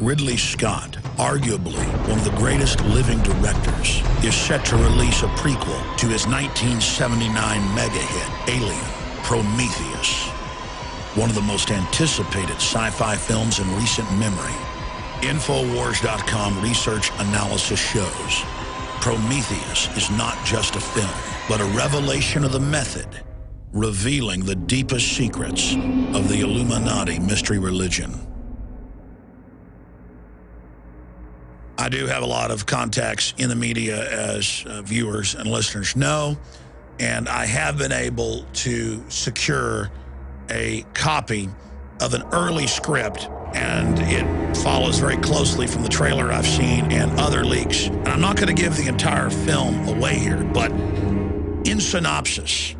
Ridley Scott, arguably one of the greatest living directors, is set to release a prequel to his 1979 mega hit, Alien, Prometheus, one of the most anticipated sci-fi films in recent memory. Infowars.com research analysis shows Prometheus is not just a film, but a revelation of the method, revealing the deepest secrets of the Illuminati mystery religion. I do have a lot of contacts in the media, as viewers and listeners know, and I have been able to secure a copy of an early script, and it follows very closely from the trailer I've seen and other leaks. And I'm not going to give the entire film away here, but in synopsis,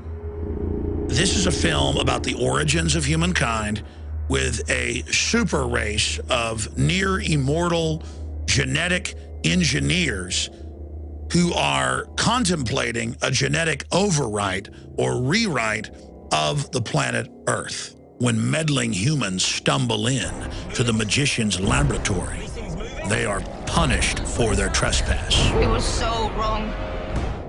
this is a film about the origins of humankind with a super race of near immortal genetic engineers who are contemplating a genetic overwrite or rewrite of the planet Earth when meddling humans stumble in to the magician's laboratory. They are punished for their trespass. It was so wrong.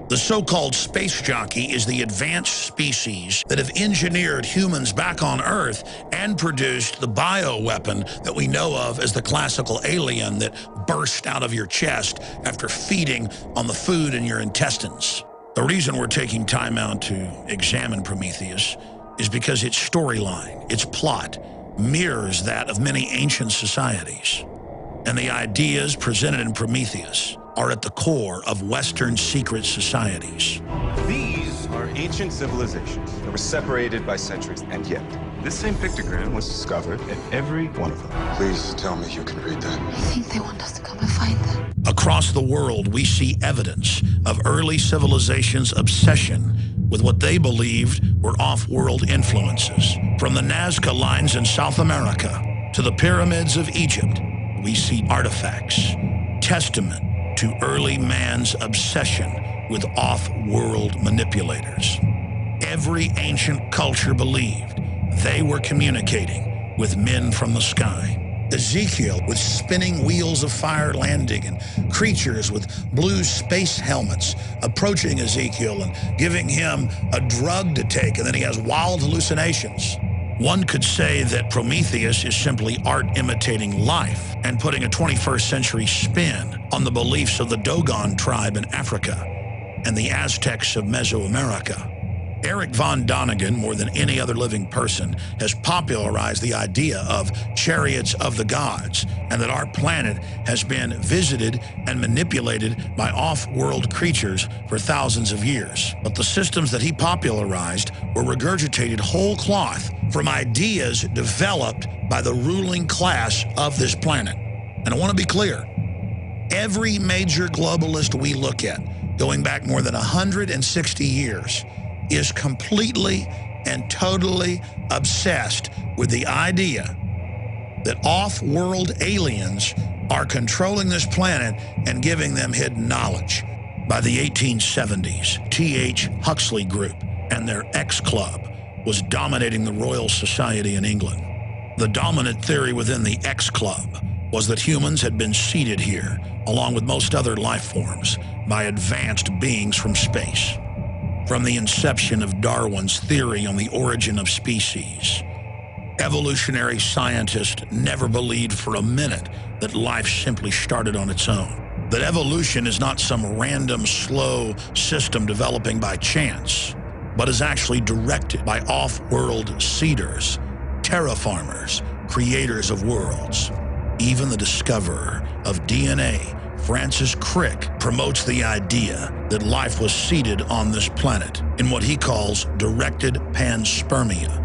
The so-called space jockey is the advanced species that have engineered humans back on Earth and produced the bioweapon that we know of as the classical alien that burst out of your chest after feeding on the food in your intestines. The reason we're taking time out to examine Prometheus is because its storyline, its plot, mirrors that of many ancient societies. And the ideas presented in Prometheus are at the core of Western secret societies. These are ancient civilizations that were separated by centuries, and yet this same pictogram was discovered in every one of them. Please tell me you can read that. I think they want us to come and find them. Across the world, we see evidence of early civilizations' obsession with what they believed were off-world influences. From the Nazca lines in South America to the pyramids of Egypt, we see artifacts, testament to early man's obsession with off-world manipulators. Every ancient culture believed they were communicating with men from the sky. Ezekiel with spinning wheels of fire landing and creatures with blue space helmets approaching Ezekiel and giving him a drug to take, and then he has wild hallucinations. One could say that Prometheus is simply art imitating life and putting a 21st century spin on the beliefs of the Dogon tribe in Africa and the Aztecs of Mesoamerica. Eric von Däniken, more than any other living person, has popularized the idea of chariots of the gods, and that our planet has been visited and manipulated by off-world creatures for thousands of years. But the systems that he popularized were regurgitated whole cloth from ideas developed by the ruling class of this planet. And I want to be clear, every major globalist we look at, going back more than 160 years, is completely and totally obsessed with the idea that off-world aliens are controlling this planet and giving them hidden knowledge. By the 1870s, T.H. Huxley Group and their X Club was dominating the Royal Society in England. The dominant theory within the X Club was that humans had been seeded here, along with most other life forms, by advanced beings from space. From the inception of Darwin's theory on the origin of species, evolutionary scientists never believed for a minute that life simply started on its own. That evolution is not some random, slow system developing by chance, but is actually directed by off-world seeders, terraformers, creators of worlds. Even the discoverer of DNA, Francis Crick, promotes the idea that life was seeded on this planet in what he calls directed panspermia.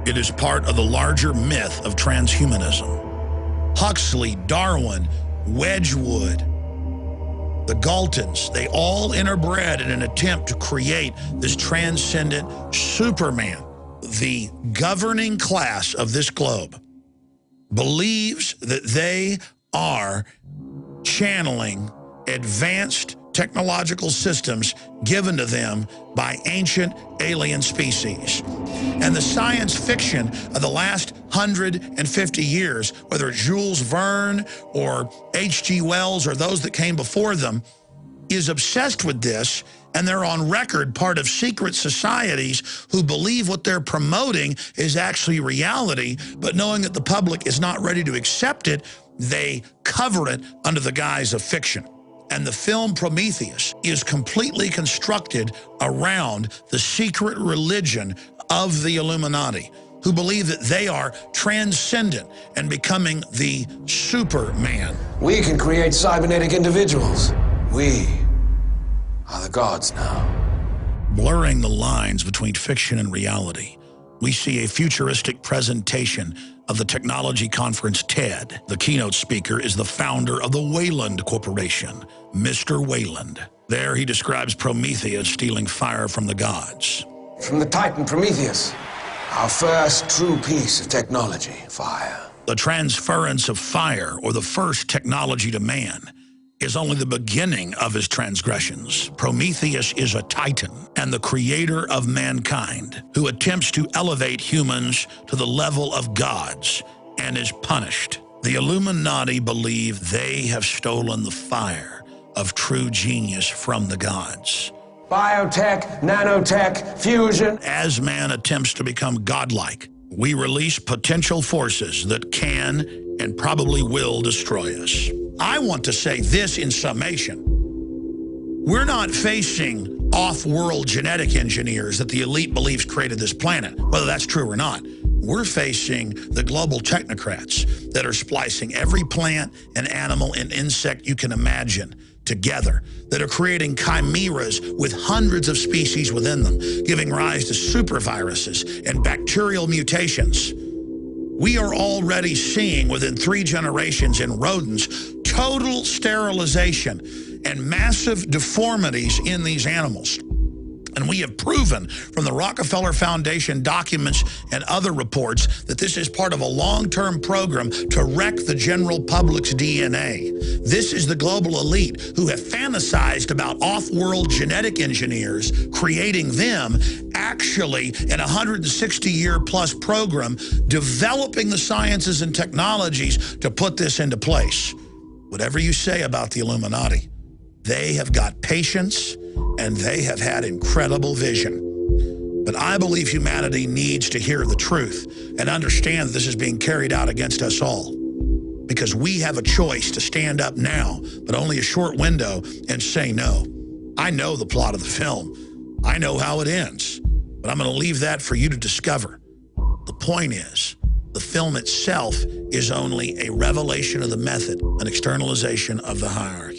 It is part of the larger myth of transhumanism. Huxley, Darwin, Wedgwood, the Galtons, they all interbred in an attempt to create this transcendent Superman. The governing class of this globe believes that they are channeling advanced technological systems given to them by ancient alien species. And the science fiction of the last 150 years, whether it's Jules Verne or H.G. Wells or those that came before them, is obsessed with this, and they're on record part of secret societies who believe what they're promoting is actually reality, but knowing that the public is not ready to accept it, they cover it under the guise of fiction. And the film Prometheus is completely constructed around the secret religion of the Illuminati, who believe that they are transcendent and becoming the Superman. We can create cybernetic individuals. We are the gods now. Blurring the lines between fiction and reality, we see a futuristic presentation of the technology conference TED. The keynote speaker is the founder of the Wayland Corporation, Mr. Wayland. There he describes Prometheus stealing fire from the gods. From the Titan Prometheus, our first true piece of technology, fire. The transference of fire, or the first technology to man, is only the beginning of his transgressions. Prometheus is a titan and the creator of mankind who attempts to elevate humans to the level of gods and is punished. The Illuminati believe they have stolen the fire of true genius from the gods. Biotech, nanotech, fusion. As man attempts to become godlike, we release potential forces that can and probably will destroy us. I want to say this in summation. We're not facing off-world genetic engineers that the elite believes created this planet, whether that's true or not. We're facing the global technocrats that are splicing every plant and animal and insect you can imagine together, that are creating chimeras with hundreds of species within them, giving rise to superviruses and bacterial mutations. We are already seeing within 3 generations in rodents total sterilization and massive deformities in these animals. And we have proven from the Rockefeller Foundation documents and other reports that this is part of a long-term program to wreck the general public's DNA. This is the global elite who have fantasized about off-world genetic engineers, creating them actually in a 160-year-plus program, developing the sciences and technologies to put this into place. Whatever you say about the Illuminati, they have got patience and they have had incredible vision. But I believe humanity needs to hear the truth and understand that this is being carried out against us all. Because we have a choice to stand up now, but only a short window, and say no. I know the plot of the film. I know how it ends. But I'm going to leave that for you to discover. The point is, the film itself is only a revelation of the method, an externalization of the hierarchy.